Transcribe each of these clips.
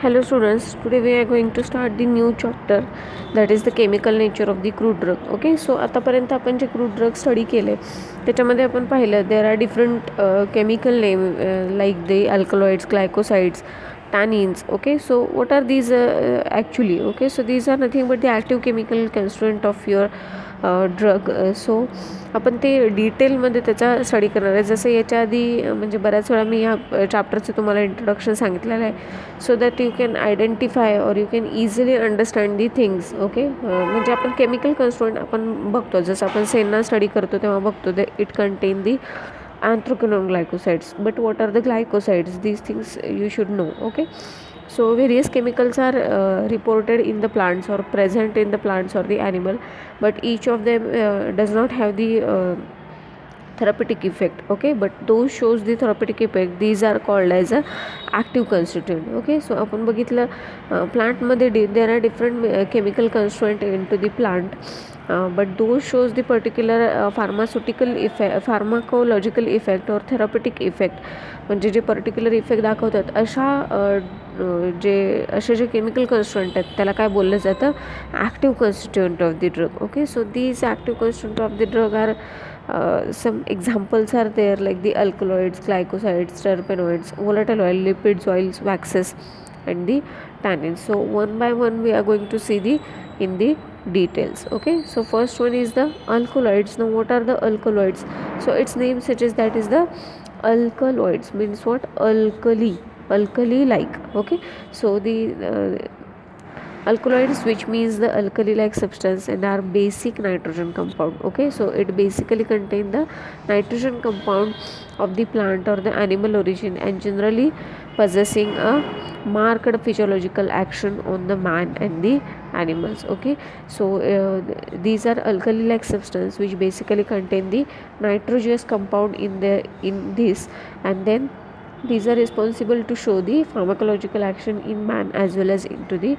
Hello students, today we are going to start the new chapter, that is the chemical nature of the crude drug. Okay, so आतापर्यंत आपण जे crude drug study केले त्याच्यामध्ये आपण पाहिलं there are different chemical name like the alkaloids, glycosides, tannins. Okay, so what are these actually? Okay, so these are nothing but the active chemical constituent of your drug. So आपण ते डिटेलमध्ये त्याचा study करणार आहे. जसं याच्या आधी म्हणजे बऱ्याच वेळा मी ह्या चॅप्टरचं तुम्हाला इंट्रोडक्शन सांगितलेलं आहे, so that you can identify or you can easily understand the things. Okay, म्हणजे आपण केमिकल कन्स्टिट्यूएंट आपण बघतो, जसं आपण सेना स्टडी करतो तेव्हा बघतो ते it contain the anthraquinone glycosides. But what are the glycosides? These things you should know. Okay, so various chemicals are reported in the plants or present in the plants or the animal, but each of them does not have the therapeutic effect. Okay, but those shows the therapeutic effect, these are called as a active constituent. Okay, so आपण बघितलं plant मध्ये there are different chemical constituent into the plant, but those shows the particular pharmaceutical effect, pharmacological effect or therapeutic effect. म्हणजे जे particular effect दाखवतात असे जे chemical constituent आहेत त्याला काय बोललं जातं? Active constituent of the drug. Okay, so these active constituent of the drug are some examples are there like the alkaloids, glycosides, terpenoids, volatile oil, lipids, oils, waxes, and the tannins. So one by one we are going to see the in the details. Okay, so first one is the alkaloids. Now what are the alkaloids? So its name suggests that is the alkaloids means what? Alkali like. Okay, so the alkaloids, which means the alkali like substance, and are basic nitrogen compound. Okay, so it basically contain the nitrogen compound of the plant or the animal origin and generally possessing a marked physiological action on the man and the animals. Okay, so these are alkali like substance which basically contain the nitrogenous compound in this, and then these are responsible to show the pharmacological action in man as well as into the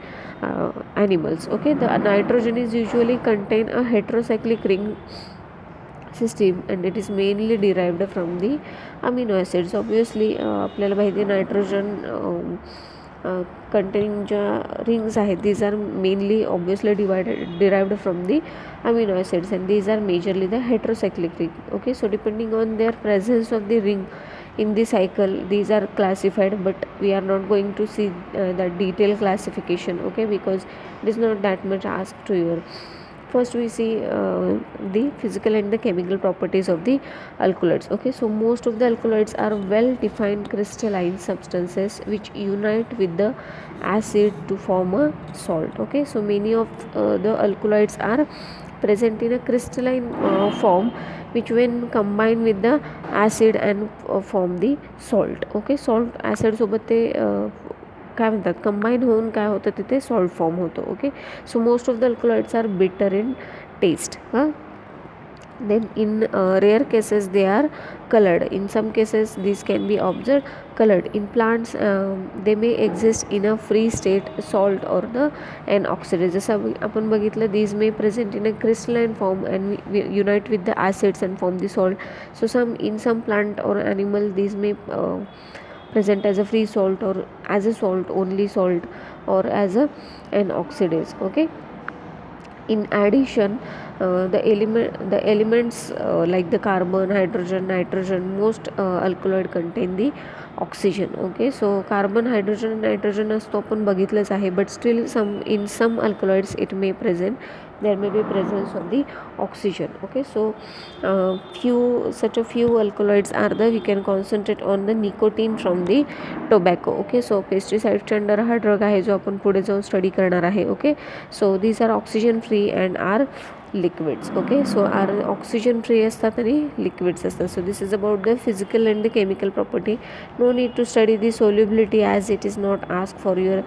animals. Okay, the nitrogen is usually contain a heterocyclic ring system and it is mainly derived from the amino acids. Obviously आपल्याला माहिती आहे nitrogen containing ज्या rings आहेत these are mainly obviously derived from the amino acids, and these are majorly the heterocyclic ring. Okay, so depending on their presence of the ring in the cycle these are classified, but we are not going to see the detailed classification. Okay, because it is not that much asked to you. First we see the physical and the chemical properties of the alkaloids. Okay, so most of the alkaloids are well defined crystalline substances which unite with the acid to form a salt. Okay, so many of the alkaloids are present in a crystalline form which when combined with the acid and form the salt. Okay, salt acid सोबत ते काय म्हणतात combine होऊन काय होतं तिथे salt form होतो. Okay, so most of the alkaloids are bitter in taste. Then in rare cases they are colored. In some cases these can be observed colored. In plants they may exist in a free state salt or the an oxidase. जसं आपण बघितलं these may present in a crystalline form and we unite with the acids and form the salt. So in some plant or animal these may present as a free salt or as a salt, only salt, or as an oxidase. Okay, in addition the elements like the carbon, hydrogen, nitrogen, most alkaloid contain the oxygen. Okay, so carbon, hydrogen, nitrogen असतो आपण बघितलंच आहे, but still in some alkaloids it may present, there may be presence of the oxygen. Okay, so such a few alkaloids are the we can concentrate on the nicotine from the tobacco. Okay, so pesticide under हा drug आहे जो आपण पुढे जाऊन study करणार आहे. Okay, so these are oxygen free and are liquids. Okay, so are oxygen free असतात आणि liquids असतात. So this is about the physical and the chemical property. No need to study the solubility as it is not asked for your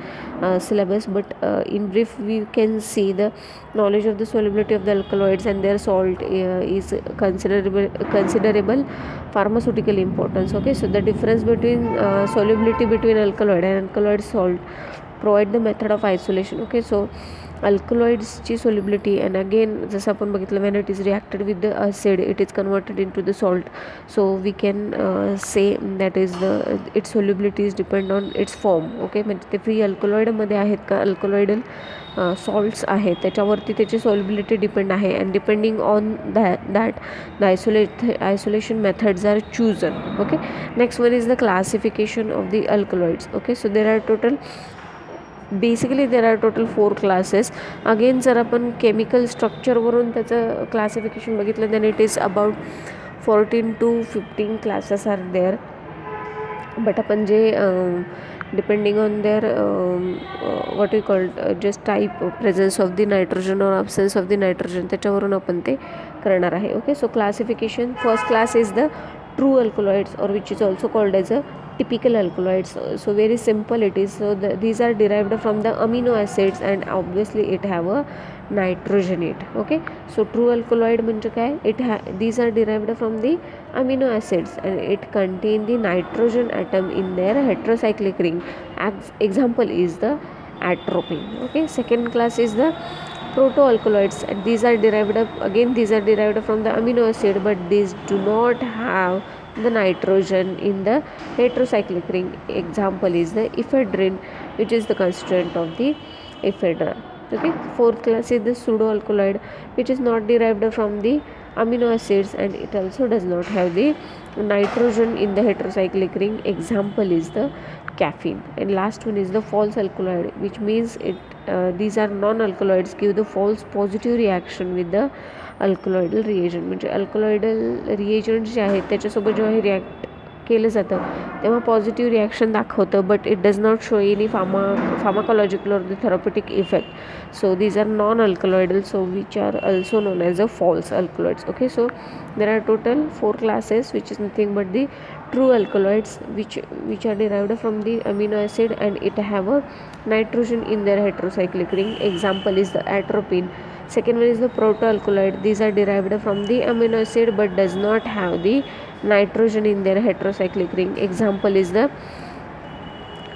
syllabus, but in brief we can see the knowledge of the solubility of the alkaloids and their salt is considerable pharmaceutical importance. Okay, so the difference between solubility between alkaloid and alkaloid salt provide the method of isolation. Okay, so अल्कलॉइड्सची solubility and again जसं आपण बघितलं when it is reacted with the acid it is converted into the salt. So we can say that is the its solubility is depend on its form. Okay, म्हणजे ते free अल्कलॉइडमध्ये आहेत का अल्कलॉइडल salts आहेत त्याच्यावरती त्याची solubility depend आहे. And depending on that the isolation methods are chosen. Okay, next one is the classification of the alkaloids. Okay, so there are total basically there are total 4 classes. Again जर आपण chemical स्ट्रक्चरवरून त्याचं classification बघितलं then it is about 14 to 15 classes are there. But आपण जे depending on their what you called just type presence of the nitrogen और absence of the nitrogen त्याच्यावरून आपण ते करणार आहे. Okay, so classification first class is the true alkaloids or which is also called as a typical alkaloids. So very simple it is. So these are derived from the amino acids and obviously it have a nitrogenate. Okay, so true alkaloid म्हणजे काय, these are derived from the amino acids and it contain the nitrogen atom in their heterocyclic ring. Example is the atropine. Okay, second class is the protoalkaloids and these are derived from the amino acid but these do not have the nitrogen in the heterocyclic ring. Example is the ephedrine which is the constituent of the ephedra. Okay, fourth class is the pseudoalkaloid which is not derived from the amino acids and it also does not have the nitrogen in the heterocyclic ring. Example is the caffeine. And last one is the false alkaloid which means these are non-alkaloids give the false positive reaction with the alkaloidal reagent. म्हणजे alkaloidal reagent जे आहेत त्याच्यासोबत जेव्हा हे react केलं जातं तेव्हा positive reaction दाखवतं but it does not show any pharmacological or the therapeutic effect. So these are non alkaloidal so which are also known as a false alkaloids. Okay, so there are total 4 classes which is nothing but the true alkaloids which are derived from the amino acid and it have a nitrogen in their heterocyclic ring. Example is the atropine. Second one is the protoalkaloid. These are derived from the amino acid but does not have the nitrogen in their heterocyclic ring. Example is the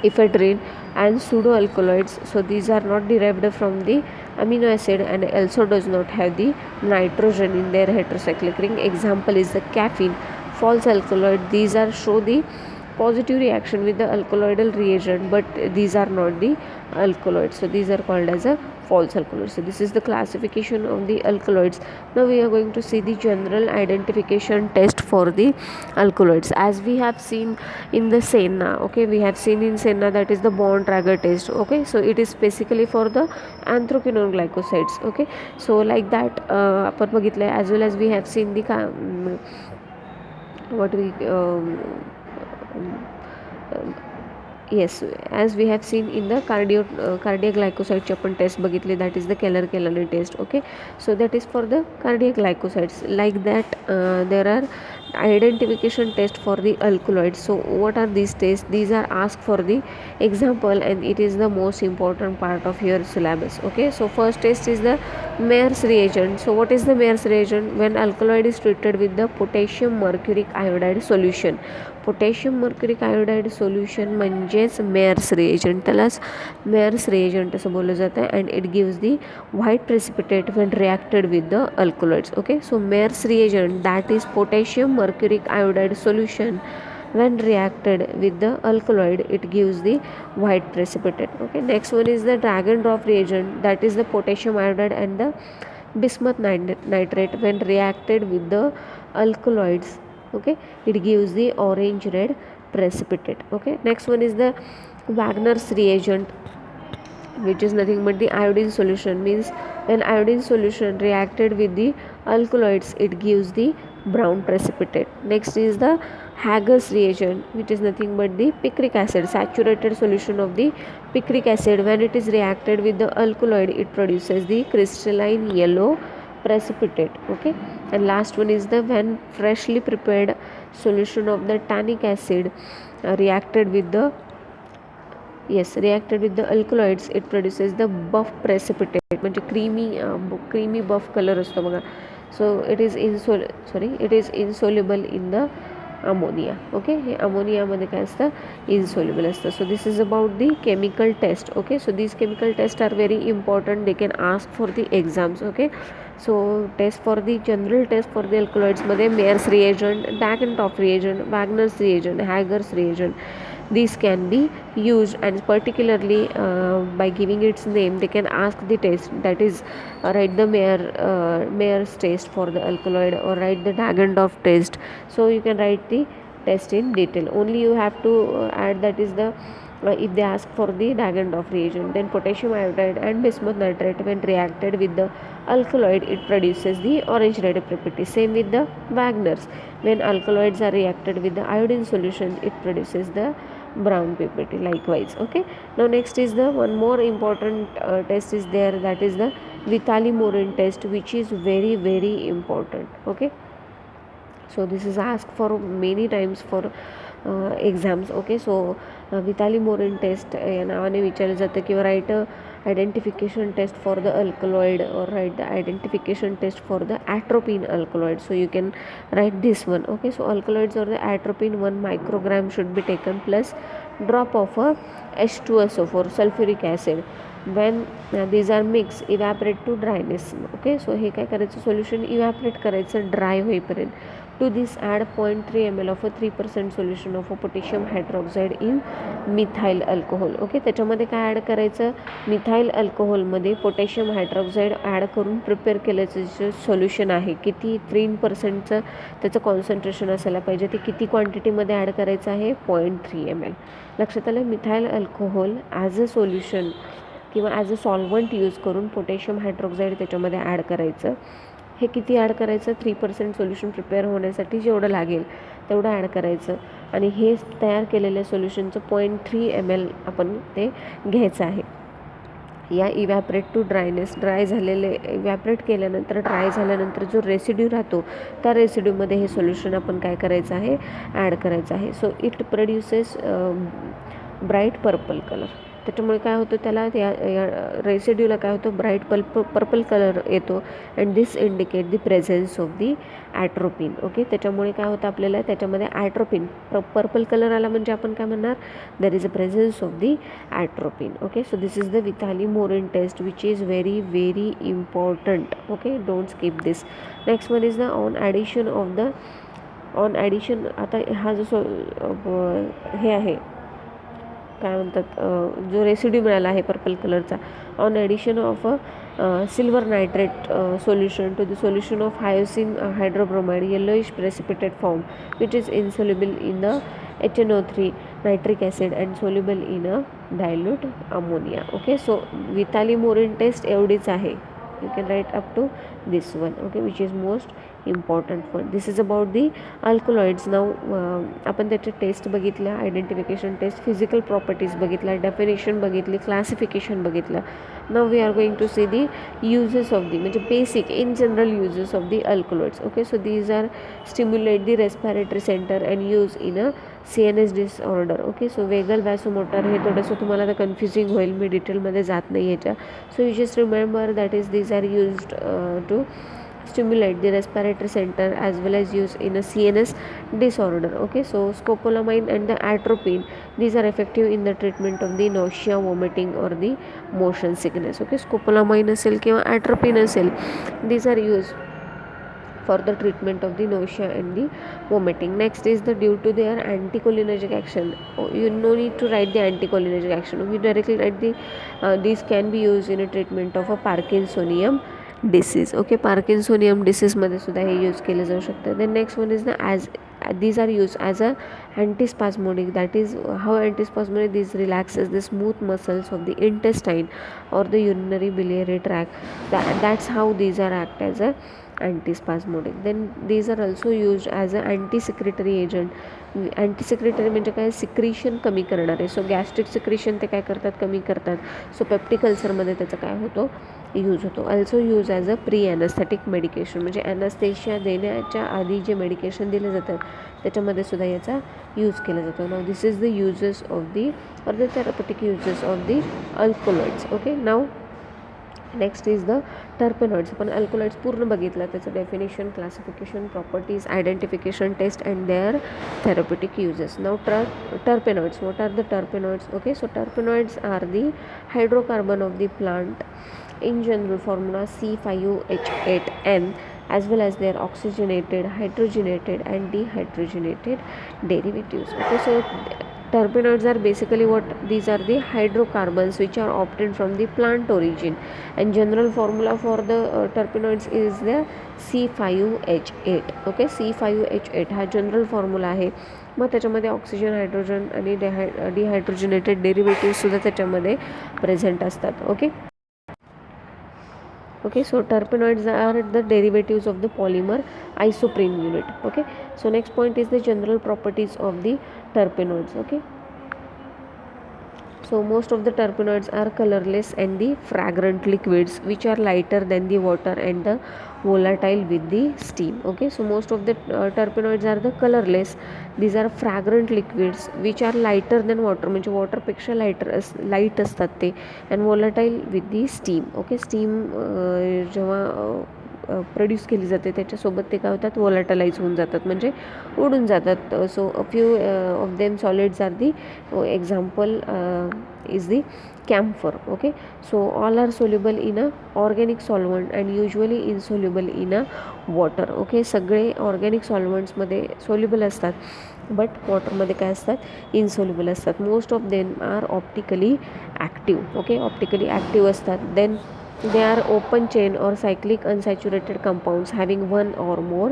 ephedrine. And pseudoalkaloids, so these are not derived from the amino acid and also does not have the nitrogen in their heterocyclic ring. Example is the caffeine. False alkaloid, these are show the positive reaction with the alkaloidal reagent but these are not the alkaloids, so these are called as a false alkaloids. So this is the classification of the alkaloids. Now we are going to see the general identification test for the alkaloids as we have seen in the Senna. Okay, we have seen in Senna that is the Born-Trager test. Okay, so it is basically for the anthraquinone glycosides. Okay, so like that आपण बघितलं as well as we have seen the what we yes, as we have seen in the cardiac glycosides आपण test बघितली that is the Keller-Kelly test. Okay, so that is for the cardiac glycosides. Like that there are identification test for the alkaloids. So what are these tests? These are asked for the example and it is the most important part of your syllabus. Okay, so first test is the Mayer's reagent. So what is the Mayer's reagent? When alkaloid is treated with the potassium mercuric iodide solution. Potassium mercuric iodide solution म्हणजेच Mayer's reagent, त्यालाच Mayer's reagent असं बोललं जातं and it gives the white precipitate when reacted with the alkaloids. Okay, so Mayer's reagent that is potassium mercuric iodide solution when reacted with the alkaloid it gives the white precipitate. Okay, next one is the drag and drop reagent that is the potassium iodide and the bismuth nitrate when reacted with the alkaloids. Okay, it gives the orange red precipitate. Okay, next one is the Wagner's reagent which is nothing but the iodine solution. Means when iodine solution reacted with the alkaloids it gives the brown precipitate. Next is the Hager's reagent which is nothing but the picric acid, saturated solution of the picric acid. When it is reacted with the alkaloid it produces the crystalline yellow precipitate. Okay, and last one is the when freshly prepared solution of the tannic acid reacted with the alkaloids it produces the buff precipitate म्हणजे creamy buff color असतो बघा. So it is insoluble in the ammonia. Okay, हे अमोनियामध्ये काय असतं, insoluble असतं. So this is about the chemical test. Okay, so these chemical test are very important. They can ask for the exams. Okay, so test for the general test for the अल्कलॉइड्समध्ये Mayer's reagent, Dragendorff reagent, Wagner's reagent, Hager's reagent. These can be used, and particularly by giving its name they can ask the test, that is write the Mayer's test for the alkaloid, or write the Dagendorf test. So you can write the test in detail. Only you have to add, that is the if they ask for the Dagendorf reagent, then potassium iodide and bismuth nitrate when reacted with the alkaloid, it produces the orange red ppt. Same with the Wagner's, when alkaloids are reacted with the iodine solution, it produces the brown ppt likewise. Okay, now next is the one more important test is there, that is the Vitali-Morin test, which is very very important. Okay, so this is asked for many times for exams. Okay, so Vitali-Morin test या नावाने विचारलं जातं, किंवा write identification test for the alkaloid, or write the identification test for the atropine alkaloid. So you can write this one. Okay, so alkaloids or the atropine 1 microgram should be taken plus drop of a H2SO4 sulfuric acid. when these are mixed, evaporate to dryness. Okay, so हे काय करायचं, solution evaporate करायचं dry होईपर्यंत. To this add 0.3 ml of a 3% solution of a potassium hydroxide in methyl alcohol. Okay, त्याच्यामध्ये काय add करायचं, methyl अल्कोहोलमध्ये potassium hydroxide add करून प्रिपेअर केल्याचं जे सोल्युशन आहे, किती 3%चं त्याचं कॉन्सन्ट्रेशन असायला पाहिजे, ते किती क्वांटिटीमध्ये ॲड करायचं आहे, 0.3 ml. लक्षात आलं, methyl alcohol as a solution किंवा ॲज अ सॉल्वंट यूज करून पोटॅशियम हायड्रॉक्साईड त्याच्यामध्ये ॲड करायचं. हे किती ॲड करायचं, 3% सोल्युशन प्रिपेअर होण्यासाठी जेवढं लागेल तेवढं ॲड करायचं, आणि हे तयार केलेल्या सोल्युशनचं 0.3 ml आपण ते घ्यायचं आहे. या इव्हॅपरेट टू ड्रायनेस, ड्राय झालेले इव्हॅपरेट केल्यानंतर ड्राय झाल्यानंतर जो रेसिड्यू राहतो, त्या रेसिड्यूमध्ये हे सोल्युशन आपण काय करायचं आहे, ॲड करायचं आहे. So it produces bright purple colour. त्याच्यामुळे काय होतं, त्याला त्या रेसिड्यूला काय होतं, ब्राईट पर्पल कलर येतो, and this indicate the presence of the atropine. Okay, त्याच्यामुळे काय होतं, आपल्याला त्याच्यामध्ये ॲट्रोपिन पर्पल कलर आला म्हणजे आपण काय म्हणणार, there is a presence of the atropine. Okay, so this is the Vitali-Morin test, which is very very important. Okay, don't skip this. Next one is the on addition. आता हा जो हे आहे, काय म्हणतात, जो रेसिड्यू मिळाला आहे पर्पल कलरचा, on addition of a silver nitrate solution to the solution of hyoscine hydrobromide yellowish precipitate form, which is insoluble in the HNO3 nitric acid and soluble in a dilute ammonia. Okay, so Vitali-Morin test एवढीच आहे. You can write up to this one. Okay, which is most important one. This is about the alkaloids. Now आपण त्याचे test बघितल्या, identification test, physical properties बघितल्या, definition बघितली, classification बघितलं. Now we are going to see the uses of the, म्हणजे basic in general uses of the alkaloids. Okay, so these are stimulate the respiratory centre and use in a CNS disorder. Okay, so vagal vasomotor, हे थोडंसं तुम्हाला आता confusing होईल, मी डिटेलमध्ये जात नाही याच्या. So you just remember that is these are used to stimulate the respiratory center as well as used in a CNS disorder. Okay, so scopolamine and the atropine, these are effective in the treatment of the nausea, vomiting or the motion sickness. Okay, scopolamine असेल किंवा atropine असेल, these are used for the treatment of the nausea and the vomiting. Next is the due to their anticholinergic action. You no need to write the anticholinergic action, you directly write the these can be used in a treatment of a Parkinsonian disease. Okay, Parkinsonian डिसीजमध्ये सुद्धा हे use केलं जाऊ शकतं. Then next one is the these are used as a antispasmodic, that is how antispasmodic, this relaxes the smooth muscles of the intestine or the urinary biliary tract. That's how these are act as a antispasmodic. Then these are also used as a anti-secretory agent. अँटीसिक्रेटरी म्हणजे काय, secretion कमी करणारे. सो gastric secretion ते काय करतात, कमी करतात. सो peptic अल्सरमध्ये त्याचा काय होतो, यूज होतो. Also use as a pre anaesthetic medication, म्हणजे ॲनास्थेशिया देण्याच्या आधी जे मेडिकेशन दिले जातात त्याच्यामध्ये सुद्धा याचा यूज केला जातो. Now this is the uses of the, or the therapeutic uses of the alkaloids. Okay, now next is the terpenoids. आपण अल्कोलॉइड्स पूर्ण बघितलं, त्याचं definition, classification, properties, identification test and their therapeutic uses. Now terpenoids. What are the terpenoids? Okay, so terpenoids are the hydrocarbon of the plant, in general formula C5H8N, as well as their oxygenated, hydrogenated and dehydrogenated derivatives. Okay, so terpenoids are basically what? These are the hydrocarbons which are obtained from the plant origin, and general formula for the terpenoids is the C5H8. okay, C5H8 हा general formula आहे. मग त्याच्यामध्ये oxygen, hydrogen आणि डिहायड्रोजनेटेड डेरिव्हेटिव्हसुद्धा त्याच्यामध्ये present असतात. okay, so terpenoids are the derivatives of the polymer isoprene unit. okay, so next point is the general properties of the terpenoids. okay, so most of the terpenoids are colorless and the fragrant liquids which are lighter than the water and the volatile with the steam. okay, so most of the terpenoids are the colorless. These are fragrant liquids which are lighter than water, म्हणजे वॉटरपेक्षा light असतात ते, and volatile with the steam. Okay, steam जेव्हा produce केली जाते त्याच्यासोबत ते काय होतात, वॉलटालाइज होऊन जातात, म्हणजे उडून जातात. So a few of them solids are the example is the camphor. okay, so all are soluble in a organic solvent and usually insoluble in a water. okay, सगळे ऑर्गॅनिक सॉल्वंट्समध्ये सोल्युबल असतात, बट वॉटरमध्ये काय असतात, insoluble असतात. Most of them are optically active. Okay, optically active असतात. Then they are open chain or cyclic unsaturated compounds having one or more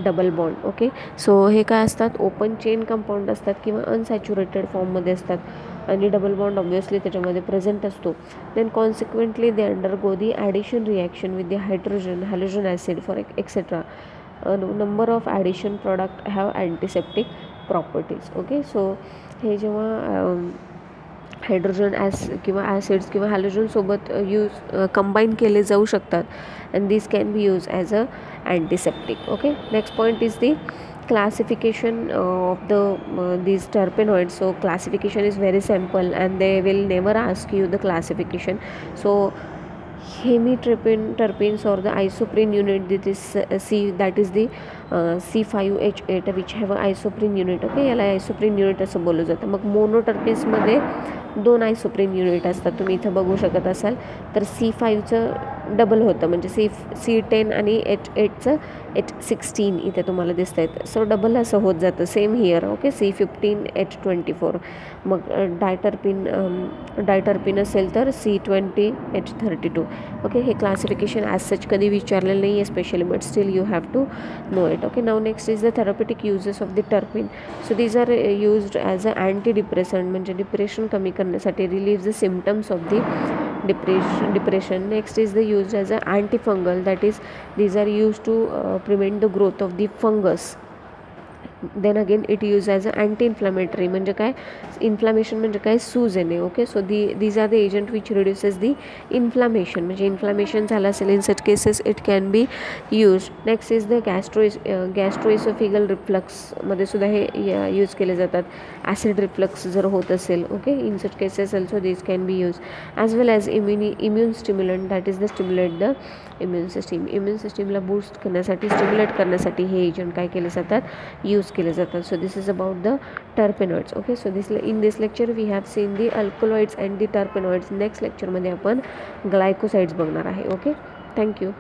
double bond. okay, so हे काय असतात, ओपन चेन कंपाऊंड असतात किंवा unsaturated फॉर्ममध्ये असतात आणि double bond obviously त्याच्यामध्ये present असतो. Then consequently they undergo the addition reaction with the hydrogen, halogen acid for etcetera. Number of addition product have antiseptic properties. Okay, so हे जेव्हा hydrogen किंवा ॲसिड्स किंवा हॅलोजनसोबत कंबाईन केले जाऊ शकतात, and this can be use as a antiseptic. Okay, next point is the classification of these terpenoids. so classification is very simple and they will never ask you the classification. so terpenes or the isoprene unit, that is the C5H8 which have a isoprene unit. Okay, याला आयसोप्रीन unit असं बोललं जातं. मग मोनोटर्पेन्समध्ये 2 आयसोप्रीन unit असतात, तुम्ही इथं बघू शकत असाल. तर C5चं डबल होतं, म्हणजे C10 आणि H8चं H16 इथे तुम्हाला दिसत आहेत. सो डबल असं होत जातं. Same here. Okay, C15 H24. मग डायटर्पिन असेल तर C20 H32. ओके, हे क्लासिफिकेशन ॲज सच कधी विचारलेलं नाही आहे specially, but still you have to know it. Okay, now next is the therapeutic uses of the terpene. So these are used as a anti depressant, म्हणजे depression कमी करण्यासाठी, relieve the symptoms of the depression. Next is the used as an antifungal, that is these are used to prevent the growth of the fungus. Then again it use as a anti inflammatory, म्हणजे काय, inflammation म्हणजे काय, सूज येणे. Okay, so these are the agent which reduces the inflammation, म्हणजे inflammation झालं असेल, in such cases it can be use. Next is the gastroesophageal रिफ्लक्समध्ये सुद्धा हे यूज केले जातात. ॲसिड रिफ्लक्स जर होत असेल, okay, in such cases also these can be use. As well as immune stimulant, that is the stimulate the immune system. Immune सिस्टीमला boost करण्यासाठी, स्टिम्युलेट करण्यासाठी हे एजंट काय केले जातात, यूज केले जातात. So this is about the terpenoids. Okay, so in this lecture we have seen the alkaloids and the terpenoids. Next लेक्चरमध्ये आपण ग्लायकोसाइड्स बघणार आहे. Okay, thank you.